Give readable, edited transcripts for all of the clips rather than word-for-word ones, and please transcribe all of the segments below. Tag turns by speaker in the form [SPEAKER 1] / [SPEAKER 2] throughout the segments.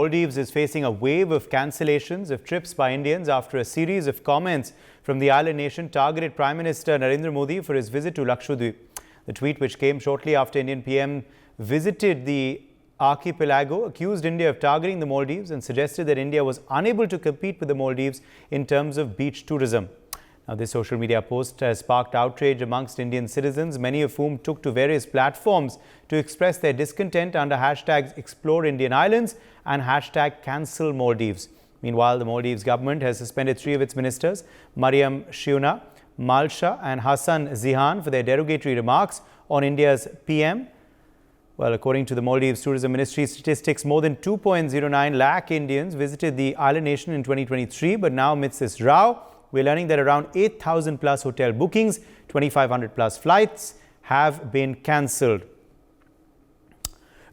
[SPEAKER 1] Maldives is facing a wave of cancellations of trips by Indians after a series of comments from the island nation targeted Prime Minister Narendra Modi for his visit to Lakshadweep. The tweet, which came shortly after Indian PM visited the archipelago, accused India of targeting the Maldives and suggested that India was unable to compete with the Maldives in terms of beach tourism. Now, this social media post has sparked outrage amongst Indian citizens, many of whom took to various platforms to express their discontent under hashtags Explore Indian Islands and hashtag Cancel Maldives. Meanwhile, the Maldives government has suspended 3 of its ministers, Mariam Shiuna, Malsha and Hassan Zihan, for their derogatory remarks on India's PM. Well, according to the Maldives Tourism Ministry statistics, more than 2.09 lakh Indians visited the island nation in 2023. But now, amidst this row, we're learning that around 8,000 plus hotel bookings, 2,500 plus flights have been cancelled.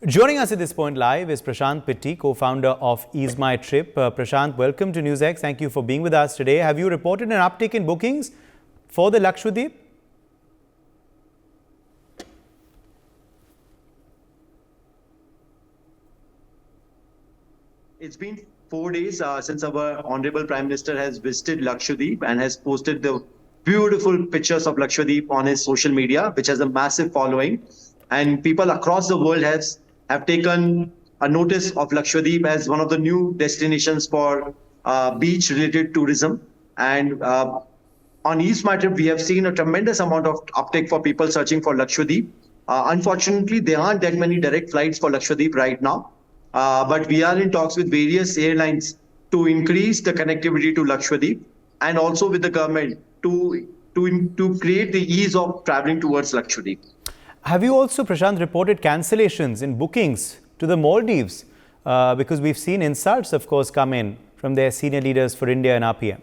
[SPEAKER 1] Joining us at this point live is Prashant Pitti, co-founder of Ease My Trip. Prashant, welcome to NewsX. Thank you for being with us today. Have you reported an uptick in bookings for the Lakshadweep?
[SPEAKER 2] It's been 4 days since our Honorable Prime Minister has visited Lakshadweep and has posted the beautiful pictures of Lakshadweep on his social media, which has a massive following. And people across the world have taken a notice of Lakshadweep as one of the new destinations for beach-related tourism. And on Ease My Trip, we have seen a tremendous amount of uptake for people searching for Lakshadweep. Unfortunately, there aren't that many direct flights for Lakshadweep right now. But we are in talks with various airlines to increase the connectivity to Lakshadweep and also with the government to create the ease of traveling towards Lakshadweep.
[SPEAKER 1] Have you also, Prashant, reported cancellations in bookings to the Maldives? Because we've seen insults, of course, come in from their senior leaders for India and RPM.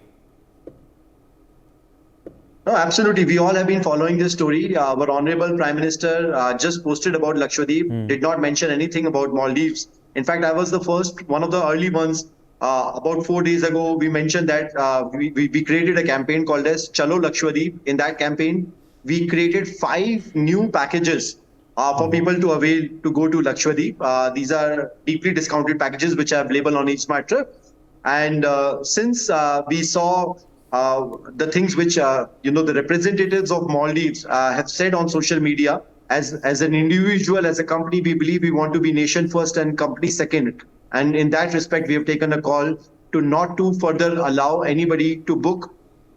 [SPEAKER 2] No, absolutely. We all have been following this story. Our Honorable Prime Minister just posted about Lakshadweep, did not mention anything about Maldives. In fact, I was the first, one of the early ones. About 4 days ago, we mentioned that we created a campaign called as Chalo Lakshadweep. In that campaign, we created 5 new packages for people to avail to go to Lakshadweep. These are deeply discounted packages which are available on Ease My Trip. And since we saw the things which the representatives of Maldives have said on social media, as an individual, as a company, we believe we want to be nation first and company second. And in that respect, we have taken a call to not to further allow anybody to book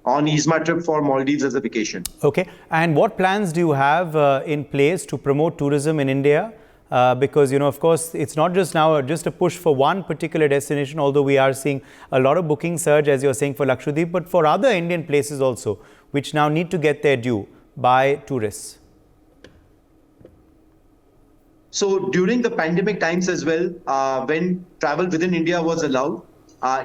[SPEAKER 2] on Ease My Trip for Maldives as a vacation.
[SPEAKER 1] Okay. And what plans do you have in place to promote tourism in India? Because, of course, it's not just now just a push for one particular destination, although we are seeing a lot of booking surge, as you're saying, for Lakshadweep, but for other Indian places also, which now need to get their due by tourists.
[SPEAKER 2] So during the pandemic times as well, when travel within India was allowed,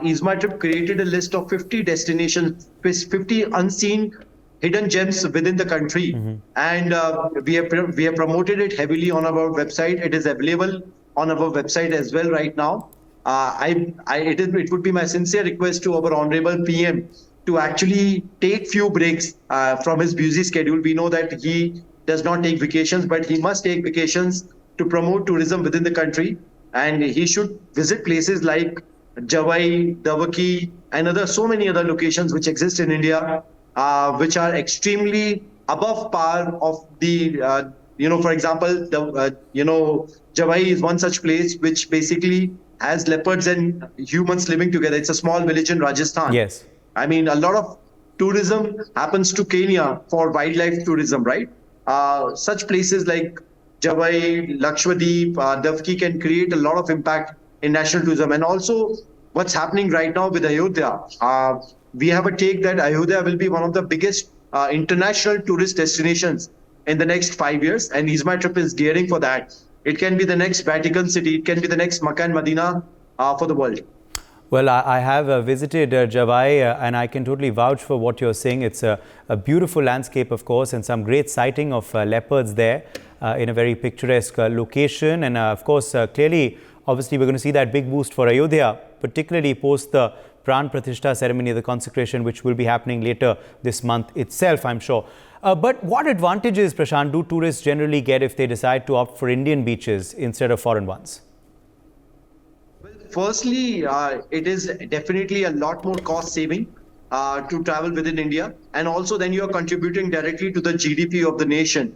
[SPEAKER 2] Ease My Trip created a list of 50 destinations, 50 unseen hidden gems within the country. And we have promoted it heavily on our website. It is available on our website as well right now. It would be my sincere request to our Honorable PM to actually take few breaks from his busy schedule. We know that he does not take vacations, but he must take vacations to promote tourism within the country. And he should visit places like Javai, Davaki, and so many other locations which exist in India, which are extremely above par of the, for example, Javai is one such place which basically has leopards and humans living together. It's a small village in Rajasthan.
[SPEAKER 1] Yes.
[SPEAKER 2] I mean, a lot of tourism happens to Kenya for wildlife tourism, right? Such places like Javai, Lakshadweep, Davki can create a lot of impact in national tourism. And also what's happening right now with Ayodhya. We have a take that Ayodhya will be one of the biggest international tourist destinations in the next 5 years. And Ease My Trip is gearing for that. It can be the next Vatican City. It can be the next Makkah and Medina for the world.
[SPEAKER 1] Well, I have visited Javai and I can totally vouch for what you're saying. It's a beautiful landscape, of course, and some great sighting of leopards there in a very picturesque location. And of course, clearly, obviously, we're going to see that big boost for Ayodhya, particularly post the Pran Pratishtha ceremony, the consecration, which will be happening later this month itself, I'm sure. But what advantages, Prashant, do tourists generally get if they decide to opt for Indian beaches instead of foreign ones?
[SPEAKER 2] Well, firstly, it is definitely a lot more cost saving to travel within India. And also then you're contributing directly to the GDP of the nation.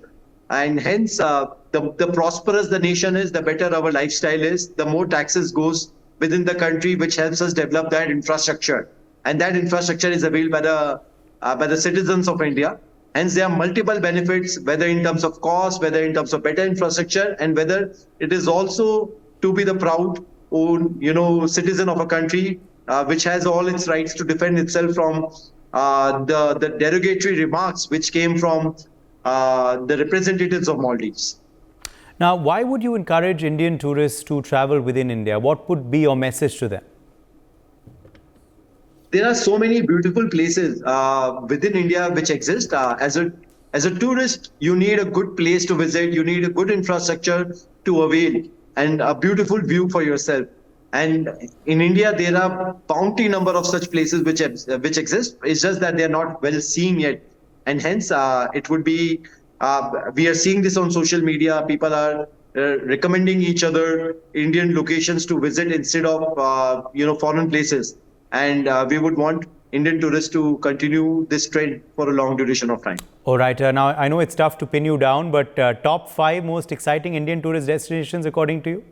[SPEAKER 2] And hence, the prosperous the nation is, the better our lifestyle is, the more taxes goes within the country, which helps us develop that infrastructure. And that infrastructure is availed by the citizens of India. Hence, there are multiple benefits, whether in terms of cost, whether in terms of better infrastructure, and whether it is also to be the proud own, citizen of a country which has all its rights to defend itself from the derogatory remarks which came from the representatives of Maldives.
[SPEAKER 1] Now, why would you encourage Indian tourists to travel within India? What would be your message to them?
[SPEAKER 2] There are so many beautiful places within India which exist. As a tourist, you need a good place to visit. You need a good infrastructure to avail and a beautiful view for yourself. And in India, there are bounty number of such places which exist. It's just that they are not well seen yet, and hence it would be. We are seeing this on social media. People are recommending each other Indian locations to visit instead of foreign places. And we would want Indian tourists to continue this trend for a long duration of time.
[SPEAKER 1] All right. Now, I know it's tough to pin you down, but top 5 most exciting Indian tourist destinations according to you?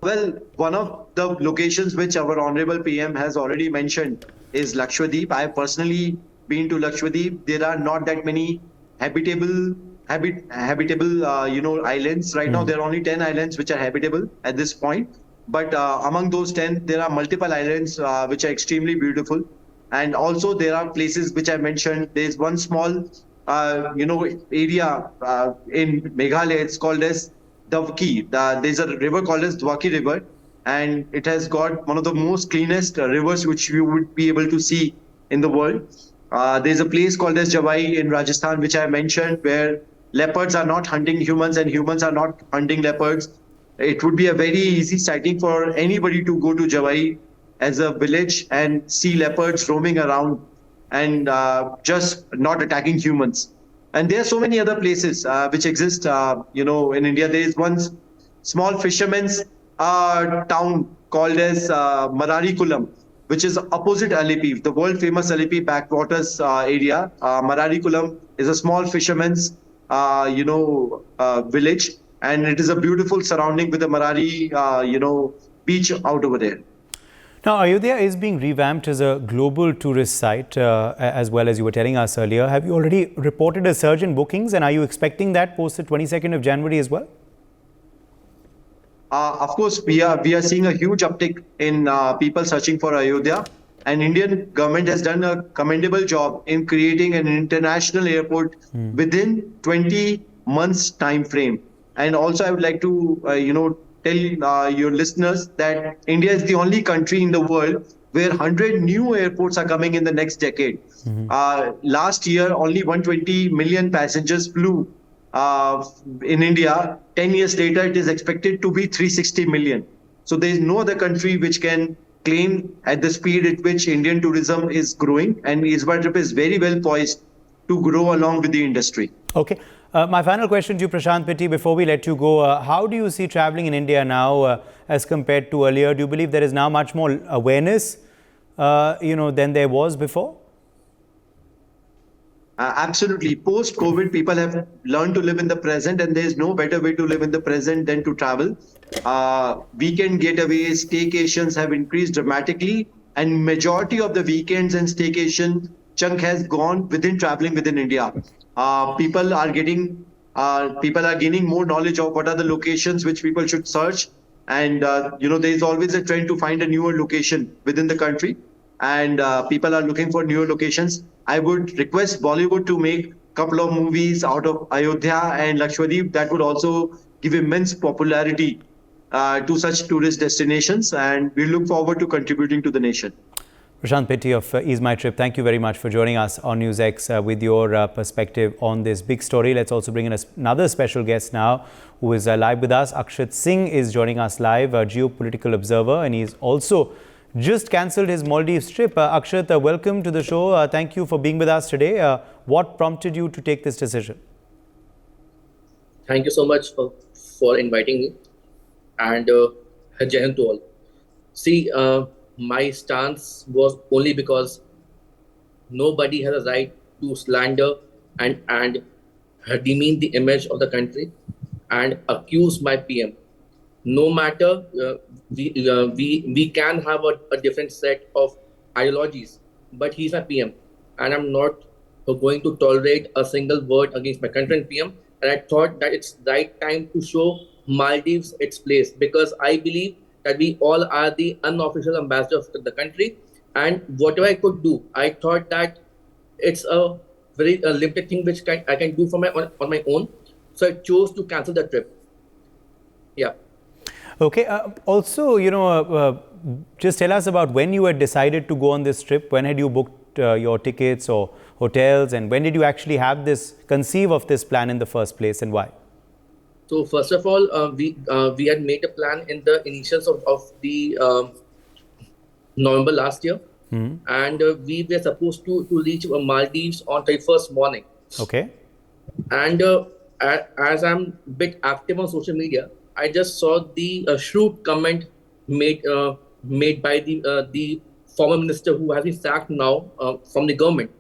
[SPEAKER 2] Well, one of the locations which our Honorable PM has already mentioned is Lakshadweep. I have personally been to Lakshadweep. There are not that many habitable islands. Right now, there are only 10 islands which are habitable at this point. But among those 10, there are multiple islands which are extremely beautiful. And also there are places which I mentioned. There's one small, area in Meghalaya. It's called as Davki. There's a river called as Dwaki River. And it has got one of the most cleanest rivers which you would be able to see in the world. There's a place called as Javai in Rajasthan, which I mentioned, where leopards are not hunting humans and humans are not hunting leopards. It would be a very easy sighting for anybody to go to Javai as a village and see leopards roaming around and just not attacking humans. And there are so many other places which exist, in India. There is one small fisherman's town called as Mararikulam, which is opposite Alipi, the world famous Alipi backwaters area. Mararikulam is a small fisherman's, village. And it is a beautiful surrounding with the Marari, beach out over there.
[SPEAKER 1] Now, Ayodhya is being revamped as a global tourist site, as well as you were telling us earlier. Have you already reported a surge in bookings, and are you expecting that post the 22nd of January as well?
[SPEAKER 2] Of course, we are seeing a huge uptick in people searching for Ayodhya. And Indian government has done a commendable job in creating an international airport within 20 months time frame. And also, I would like to, tell your listeners that India is the only country in the world where 100 new airports are coming in the next decade. Last year, only 120 million passengers flew in India. 10 years later, it is expected to be 360 million. So there is no other country which can claim at the speed at which Indian tourism is growing. And Isma Trip is very well poised to grow along with the industry.
[SPEAKER 1] Okay. My final question to you, Prashant Pitti, before we let you go, how do you see traveling in India now as compared to earlier? Do you believe there is now much more awareness, than there was before?
[SPEAKER 2] Absolutely. Post-COVID, people have learned to live in the present, and there is no better way to live in the present than to travel. Weekend getaways, staycations have increased dramatically, and majority of the weekends and staycation chunk has gone within traveling within India. People are gaining more knowledge of what are the locations which people should search. And, there is always a trend to find a newer location within the country. And people are looking for newer locations. I would request Bollywood to make a couple of movies out of Ayodhya and Lakshadweep that would also give immense popularity to such tourist destinations. And we look forward to contributing to the nation.
[SPEAKER 1] Prashant Pitti of Ease My Trip, thank you very much for joining us on NewsX with your perspective on this big story. Let's also bring in another special guest now who is live with us. Akhat Singh is joining us live, a geopolitical observer, and he's also just cancelled his Maldives trip. Akhat, welcome to the show. Thank you for being with us today. What prompted you to take this decision?
[SPEAKER 3] Thank you so much for inviting me. and Jai Hind to all. See, my stance was only because nobody has a right to slander and demean the image of the country and accuse my PM. No matter we can have a different set of ideologies, but he's my PM, and I'm not going to tolerate a single word against my country and PM. And I thought that it's right time to show Maldives its place, because I believe that we all are the unofficial ambassadors of the country, and whatever I could do, I thought that it's a very limited thing which I can do for on my own. So I chose to cancel the trip. Yeah.
[SPEAKER 1] Okay. Also, just tell us about when you had decided to go on this trip. When had you booked your tickets or hotels, and when did you actually have conceive of this plan in the first place, and why?
[SPEAKER 3] So first of all, we had made a plan in the initials of the November last year, and we were supposed to reach Maldives on 31st morning.
[SPEAKER 1] Okay.
[SPEAKER 3] And as I'm a bit active on social media, I just saw the shrewd comment made by the former minister who has been sacked now from the government,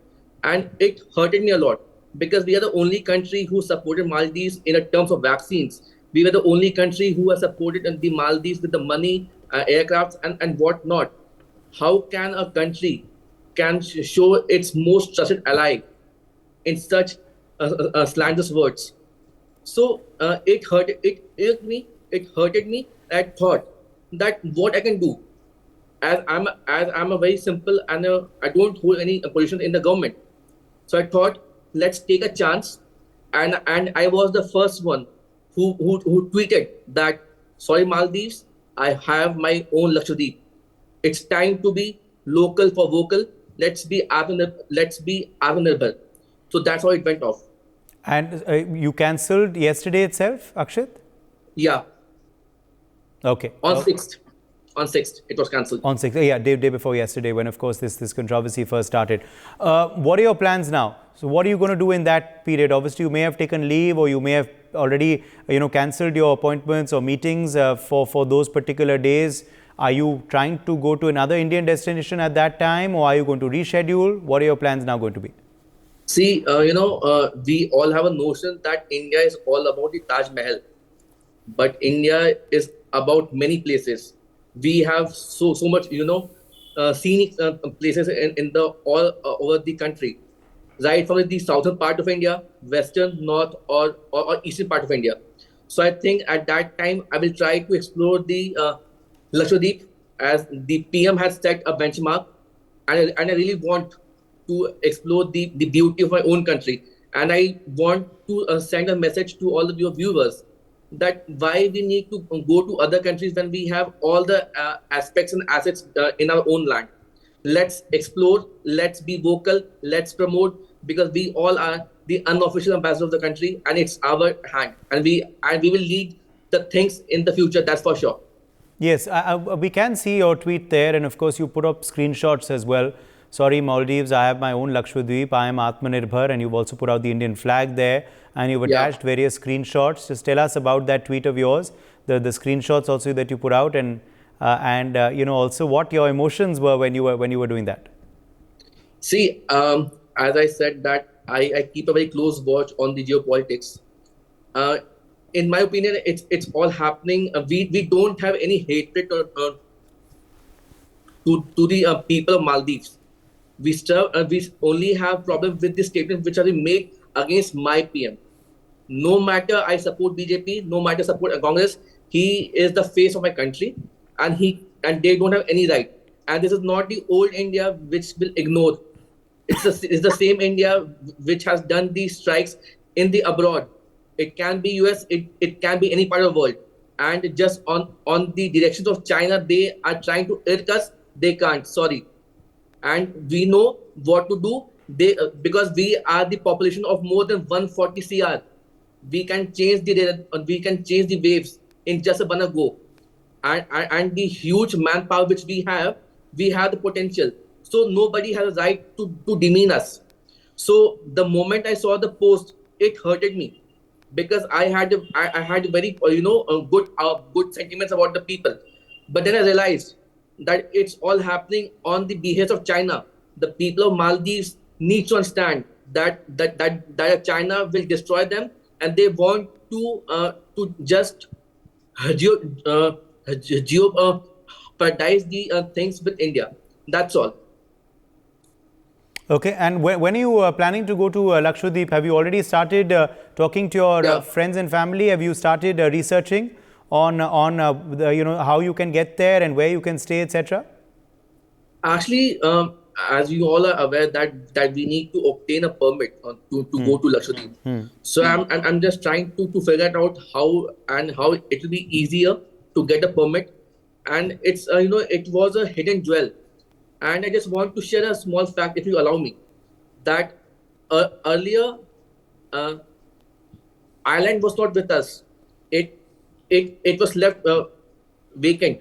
[SPEAKER 3] and it hurted me a lot, because we are the only country who supported Maldives in terms of vaccines. We were the only country who has supported the Maldives with the money, aircrafts, and whatnot. How can a country can show its most trusted ally in such slanderous words? So it irked me. It hurted me. I thought that what I can do, as I'm a very simple and I don't hold any position in the government. So I thought, let's take a chance, and I was the first one who tweeted that, sorry Maldives, I have my own Lakshadweep. It's time to be local for vocal. Let's be Atmanirbhar. So that's how it went off.
[SPEAKER 1] And you cancelled yesterday itself, Akshit?
[SPEAKER 3] Yeah.
[SPEAKER 1] Okay.
[SPEAKER 3] On 6th. On 6th, it was cancelled.
[SPEAKER 1] On 6th, yeah, day before yesterday, when of course this controversy first started. What are your plans now? So what are you going to do in that period? Obviously, you may have taken leave, or you may have already, cancelled your appointments or meetings for those particular days. Are you trying to go to another Indian destination at that time, or are you going to reschedule? What are your plans now going to be?
[SPEAKER 3] See, we all have a notion that India is all about the Taj Mahal, but India is about many places. We have so much, scenic places in the all over the country, right from the southern part of India, western, north, or eastern part of India. So I think at that time I will try to explore the Lakshadweep, as the PM has set a benchmark, and I really want to explore the beauty of my own country. And I want to send a message to all of your viewers that why we need to go to other countries when we have all the aspects and assets in our own land. Let's explore, let's be vocal, let's promote, because we all are the unofficial ambassador of the country, and it's our hand, and we will lead the things in the future, that's for sure.
[SPEAKER 1] Yes, we can see your tweet there, and of course you put up screenshots as well. Sorry Maldives, I have my own Lakshadweep, I am Atmanirbhar, and you've also put out the Indian flag there, and you've attached various screenshots. Just tell us about that tweet of yours, the screenshots also that you put out, and also what your emotions were when you were doing that.
[SPEAKER 3] See, as I said that I keep a very close watch on the geopolitics. In my opinion, it's all happening. We don't have any hatred to the people of Maldives. We only have problems with the statements which are made against my PM. No matter I support BJP, no matter support Congress, he is the face of my country, and they don't have any right. And this is not the old India which will ignore. It's the same India which has done these strikes in the abroad. It can be US, it can be any part of the world. And just on the directions of China, they are trying to irk us. They can't, sorry. And we know what to do. Because we are the population of more than 140 CR. We can change the waves in just a one go. And the huge manpower which we have the potential. So nobody has a right to demean us. So the moment I saw the post, it hurted me. because I had very good sentiments about the people. But then I realized that it's all happening on the behest of China. The people of Maldives need to understand that China will destroy them, and they want to just geo paradise the things with India. That's all.
[SPEAKER 1] Okay, and when are you planning to go to Lakshadweep? Have you already started talking to your
[SPEAKER 3] Yeah.
[SPEAKER 1] friends and family? Have you started researching on how you can get there and where you can stay, etc.?
[SPEAKER 3] Actually, as you all are aware that we need to obtain a permit to go to Lakshadweep. So I'm just trying to figure out how it will be easier to get a permit, and it's it was a hidden jewel, and I just want to share a small fact, if you allow me, that earlier uh, island was not with us. It it was left vacant.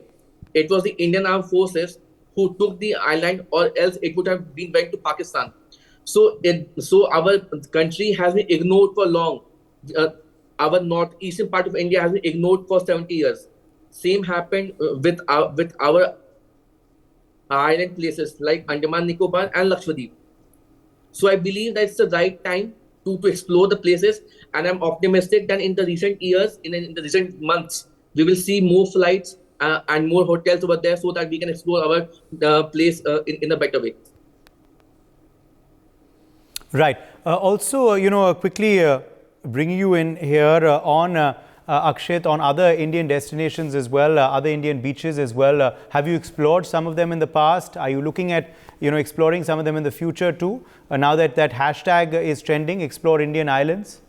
[SPEAKER 3] It was the Indian Armed Forces who took the island, or else it would have been went to Pakistan. So our country has been ignored for long. Uh, our northeastern part of India has been ignored for 70 years. Same happened with our island places like Andaman Nicobar and Lakshadweep. So I believe that it's the right time to explore the places, and I'm optimistic that in the recent years, in the recent months, we will see more flights and more hotels over there, so that we can explore our place in a better way.
[SPEAKER 1] Right. Also, quickly bringing you in here on Akshit, on other Indian destinations as well, other Indian beaches as well. Have you explored some of them in the past? Are you looking at, exploring some of them in the future too? Now that hashtag is trending, explore Indian islands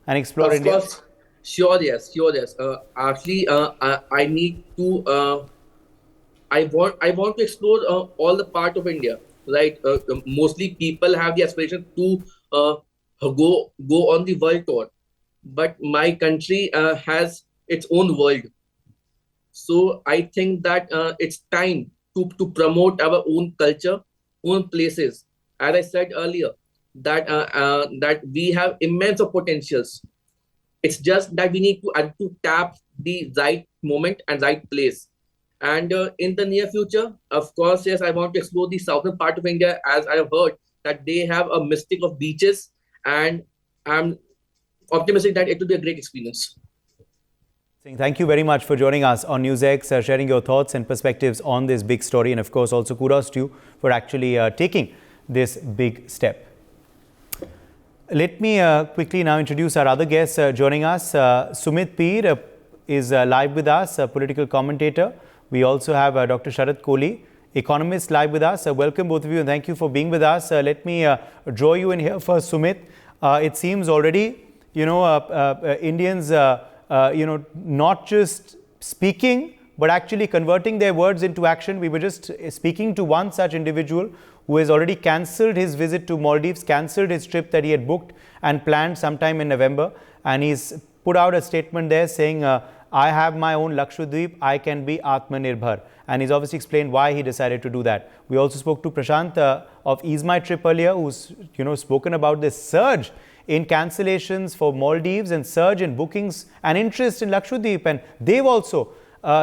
[SPEAKER 1] and explore
[SPEAKER 3] Of
[SPEAKER 1] India?
[SPEAKER 3] course, sure, yes, sure, yes. Actually, I need to. I want to explore all the part of India. Right, mostly people have the aspiration to go on the world tour, but my country has its own world. So I think that it's time to promote our own culture, own places. As I said earlier, that we have immense of potentials. It's just that we need to tap the right moment and right place. And in the near future, of course, yes, I want to explore the southern part of India, as I have heard that they have a mystic of beaches, and I'm optimistic that it will be a great experience.
[SPEAKER 1] Singh, thank you very much for joining us on NewsX, sharing your thoughts and perspectives on this big story. And of course, also kudos to you for actually taking this big step. Let me quickly now introduce our other guests joining us. Sumit Peer is live with us, a political commentator. We also have Dr. Sharat Kohli, economist, live with us. Welcome both of you and thank you for being with us. Let me draw you in here first, Sumit. It seems already, Indians, not just speaking, but actually converting their words into action. We were just speaking to one such individual who has already cancelled his visit to Maldives, cancelled his trip that he had booked and planned sometime in November. And he's put out a statement there saying, I have my own Lakshadweep, I can be Atmanirbhar. And he's obviously explained why he decided to do that. We also spoke to Prashant of Ease My Trip earlier, who's spoken about this surge in cancellations for Maldives and surge in bookings and interest in Lakshadweep. And they've also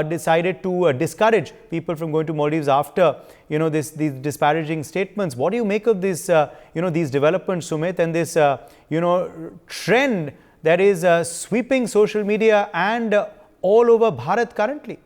[SPEAKER 1] decided to discourage people from going to Maldives after these disparaging statements. What do you make of this these developments, Sumit, and this trend that is sweeping social media and all over Bharat currently?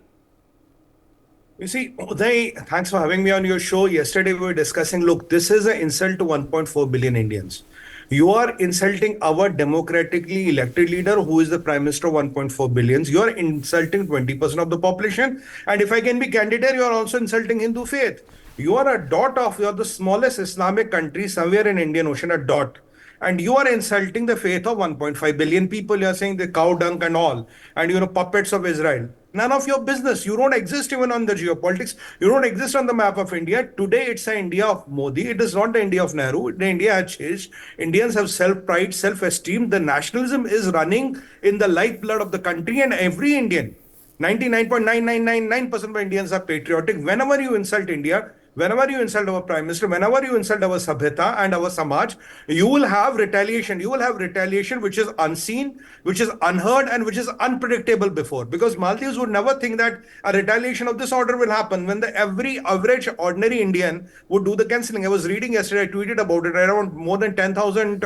[SPEAKER 4] You see, Uday, thanks for having me on your show. Yesterday we were discussing, look, this is an insult to 1.4 billion Indians. You are insulting our democratically elected leader, who is the Prime Minister of 1.4 billion. You are insulting 20% of the population. And if I can be candid here, you are also insulting Hindu faith. You are the smallest Islamic country somewhere in Indian Ocean, a dot. And you are insulting the faith of 1.5 billion people. You are saying the cow dung and all, and puppets of Israel. None of your business. You don't exist even on the geopolitics. You don't exist on the map of India. Today, it's the India of Modi. It is not the India of Nehru. The India has changed. Indians have self-pride, self-esteem. The nationalism is running in the lifeblood of the country, and every Indian, 99.9999% of Indians are patriotic. Whenever you insult India, whenever you insult our Prime Minister, whenever you insult our Sabhyata and our Samaj, you will have retaliation. You will have retaliation which is unseen, which is unheard, and which is unpredictable before. Because Maldives would never think that a retaliation of this order will happen when every average ordinary Indian would do the cancelling. I was reading yesterday, I tweeted about it, around more than 10,000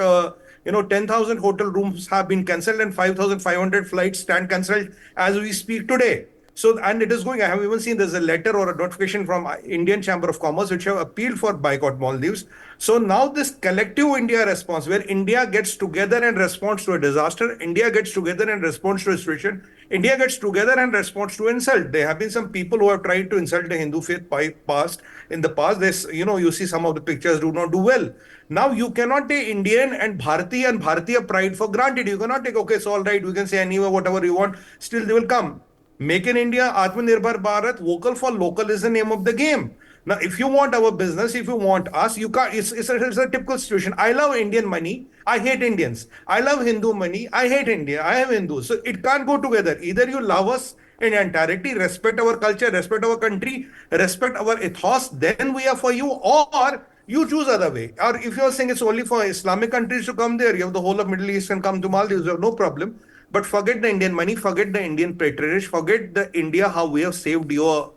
[SPEAKER 4] 10,000 hotel rooms have been cancelled and 5,500 flights stand cancelled as we speak today. So, and it is going, I have even seen there's a letter or a notification from Indian Chamber of Commerce which have appealed for boycott Maldives. So now this collective India response, where India gets together and responds to a disaster, India gets together and responds to a situation, India gets together and responds to insult. There have been some people who have tried to insult the Hindu faith in the past. This, you see some of the pictures do not do well. Now you cannot take Indian and Bharatiya pride for granted. You cannot take, okay, it's all right, we can say anywhere, whatever you want, still they will come. Make in India, Atmanirbhar Bharat, vocal for local is the name of the game. Now, if you want our business, if you want us, you can't. It's a typical situation. I love Indian money. I hate Indians. I love Hindu money. I hate India. I am Hindu. So it can't go together. Either you love us in entirety, respect our culture, respect our country, respect our ethos, then we are for you, or you choose other way. Or if you're saying it's only for Islamic countries to come there, you have the whole of Middle East can come to Maldives, you have no problem. But forget the Indian money, forget the Indian patronage, forget the India, how we have saved your,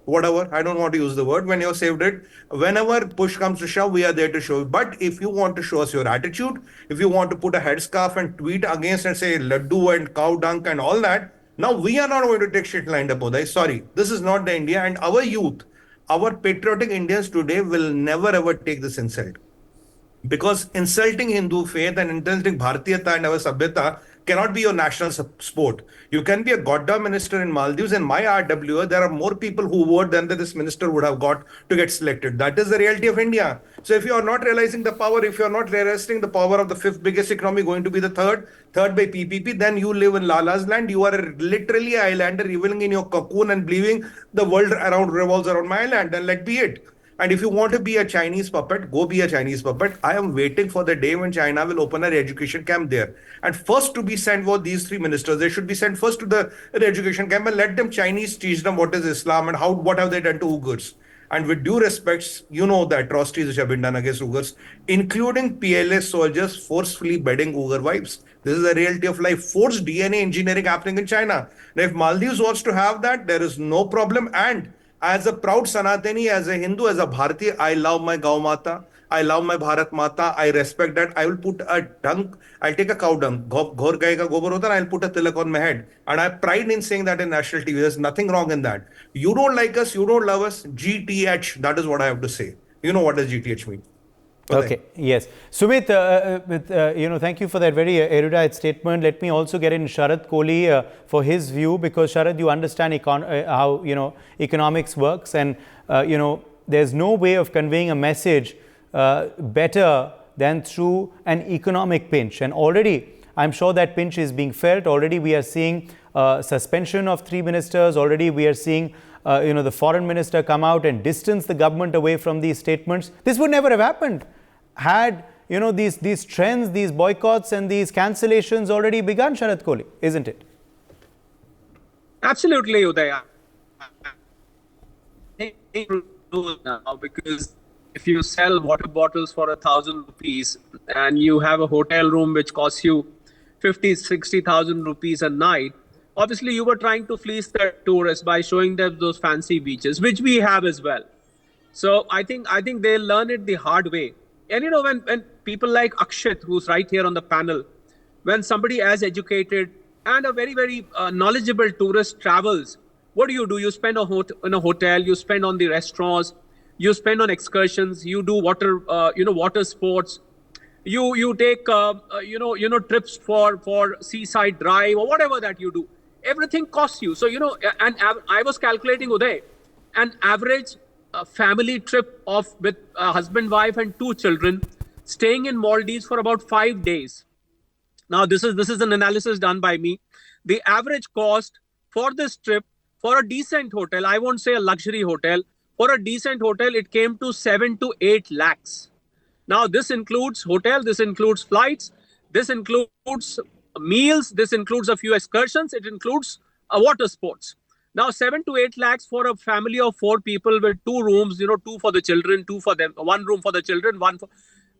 [SPEAKER 4] whatever. I don't want to use the word. When you have saved it, whenever push comes to shove, we are there to show. But if you want to show us your attitude, if you want to put a headscarf and tweet against and say laddu and cow dung and all that, now we are not going to take shit lined up, Uday. Sorry, this is not the India. And our youth, our patriotic Indians today will never ever take this insult. Because insulting Hindu faith and insulting Bharatiyata and our Sabhyata cannot be your national sport. You can be a goddamn minister in Maldives. In my RWA, there are more people who vote than this minister would have got to get selected. That is the reality of India. So if you are not realizing the power, if you are not realizing the power of the fifth biggest economy going to be the third by PPP, then you live in Lala's land. You are literally an islander living in your cocoon and believing the world revolves around my island. And let be it. And if you want to be a Chinese puppet, go be a Chinese puppet. I am waiting for the day when China will open an education camp there. And first to be sent were these three ministers. They should be sent first to the education camp and let them Chinese teach them what is Islam and what have they done to Uyghurs. And with due respects, you know the atrocities which have been done against Uyghurs, including PLA soldiers forcefully bedding Uyghur wives. This is the reality of life. Forced DNA engineering happening in China. Now, if Maldives wants to have that, there is no problem. And as a proud Sanatani, as a Hindu, as a Bharatiya, I love my Gau Mata. I love my Bharat Mata. I respect that. I will put a dung. I'll take a cow dung. Ghor gai ka gobar hota, I'll put a tilak on my head. And I have pride in saying that in national TV. There's nothing wrong in that. You don't like us. You don't love us. GTH. That is what I have to say. You know what does GTH mean?
[SPEAKER 1] Okay, yes. Sumit, thank you for that very erudite statement. Let me also get in Sharad Kohli for his view, because Sharad, you understand how, economics works, and, there's no way of conveying a message better than through an economic pinch. And already, I'm sure that pinch is being felt. Already we are seeing suspension of 3 ministers. Already we are seeing the foreign minister come out and distance the government away from these statements. This would never have happened had these trends, these boycotts and these cancellations already begun, Sharad Kohli, isn't it?
[SPEAKER 5] Absolutely, Uday. Now, because if you sell water bottles for 1,000 rupees and you have a hotel room which costs you 50,000-60,000 rupees a night, obviously you were trying to fleece the tourists by showing them those fancy beaches, which we have as well. So I think they'll learn it the hard way. And when people like Akhat, who's right here on the panel, when somebody as educated and a very, very knowledgeable tourist travels, what do? You spend in a hotel, you spend on the restaurants, you spend on excursions, you do water sports, you take trips for seaside drive or whatever that you do. Everything costs you. So and I was calculating, Uday, an average family trip with husband, wife, and 2 children, staying in Maldives for about 5 days. Now, this is an analysis done by me. The average cost for this trip for a decent hotel, I won't say a luxury hotel, for a decent hotel, it came to 7 to 8 lakhs. Now, this includes hotel, this includes flights, this includes meals, this includes a few excursions, it includes water sports. Now, 7 to 8 lakhs for a family of 4 people with 2 rooms, 2 for the children, 2 for them, 1 room for the children, 1 for.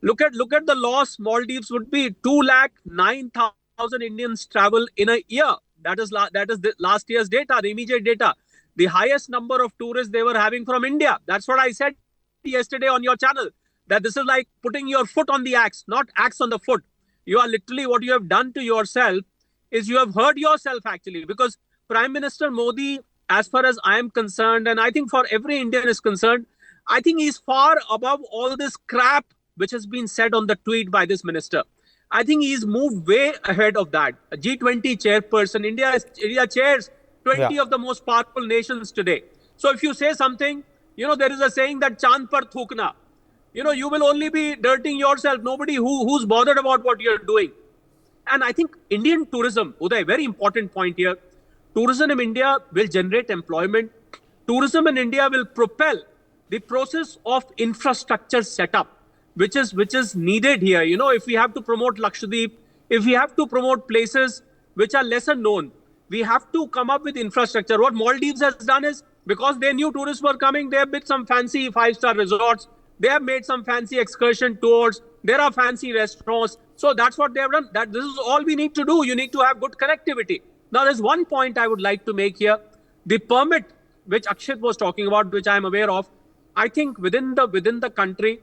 [SPEAKER 5] Look at the loss. Maldives would be 2,09,000 Indians travel in a year. That is the last year's data, the immediate data. The highest number of tourists they were having from India. That's what I said yesterday on your channel. That this is like putting your foot on the axe, not axe on the foot. You are literally, what you have done to yourself is you have hurt yourself actually, because Prime Minister Modi, as far as I am concerned, and I think for every Indian is concerned, I think he's far above all this crap which has been said on the tweet by this minister. I think he's moved way ahead of that. A G20 chairperson, India chairs 20 of the most powerful nations today. So if you say something, there is a saying that Chand par thukna. You will only be dirtying yourself. Nobody who's bothered about what you're doing. And I think Indian tourism, Uday, very important point here. Tourism in India will generate employment. Tourism in India will propel the process of infrastructure setup, which is needed here. If we have to promote Lakshadweep, if we have to promote places which are lesser known, we have to come up with infrastructure. What Maldives has done is, because they knew tourists were coming, they have built some fancy 5-star resorts. They have made some fancy excursion tours. There are fancy restaurants. So that's what they have done. This is all we need to do. You need to have good connectivity. Now, there's one point I would like to make here. The permit, which Akshit was talking about, which I'm aware of, I think within the country,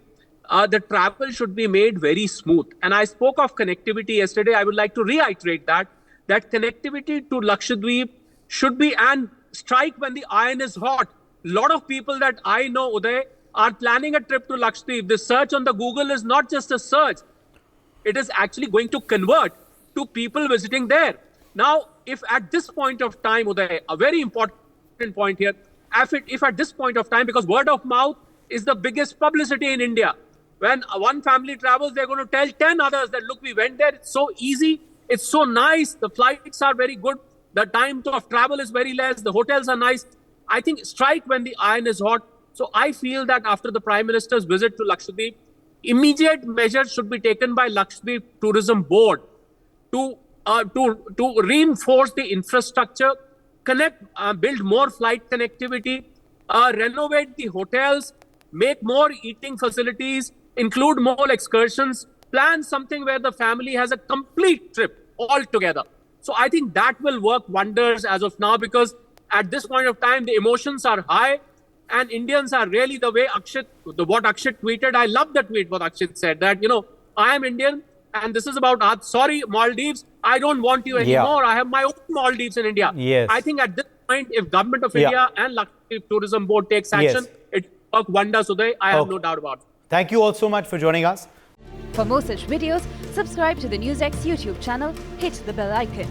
[SPEAKER 5] the travel should be made very smooth. And I spoke of connectivity yesterday. I would like to reiterate that connectivity to Lakshadweep should be, and strike when the iron is hot. A lot of people that I know, Uday, are planning a trip to Lakshadweep. The search on the Google is not just a search. It is actually going to convert to people visiting there. Now, if at this point of time, Uday, a very important point here, if at this point of time, because word of mouth is the biggest publicity in India. When one family travels, they're going to tell 10 others that, look, we went there. It's so easy. It's so nice. The flights are very good. The time of travel is very less. The hotels are nice. I think strike when the iron is hot. So I feel that after the Prime Minister's visit to Lakshadweep, immediate measures should be taken by Lakshadweep Tourism Board to reinforce the infrastructure, build more flight connectivity, renovate the hotels, make more eating facilities, include more excursions, plan something where the family has a complete trip all together. So I think that will work wonders as of now, because at this point of time, the emotions are high and Indians are really what Akshit tweeted. I love the tweet what Akshit said that, I am Indian and this is about, sorry, Maldives, I don't want you anymore. I have my own Maldives in India.
[SPEAKER 1] Yes.
[SPEAKER 5] I think at this point, if Government of India and Lakshadweep Tourism Board takes action, it will work wonders today. I have no doubt about it.
[SPEAKER 1] Thank you all so much for joining us.
[SPEAKER 6] For more such videos, subscribe to the NewsX YouTube channel, hit the bell icon.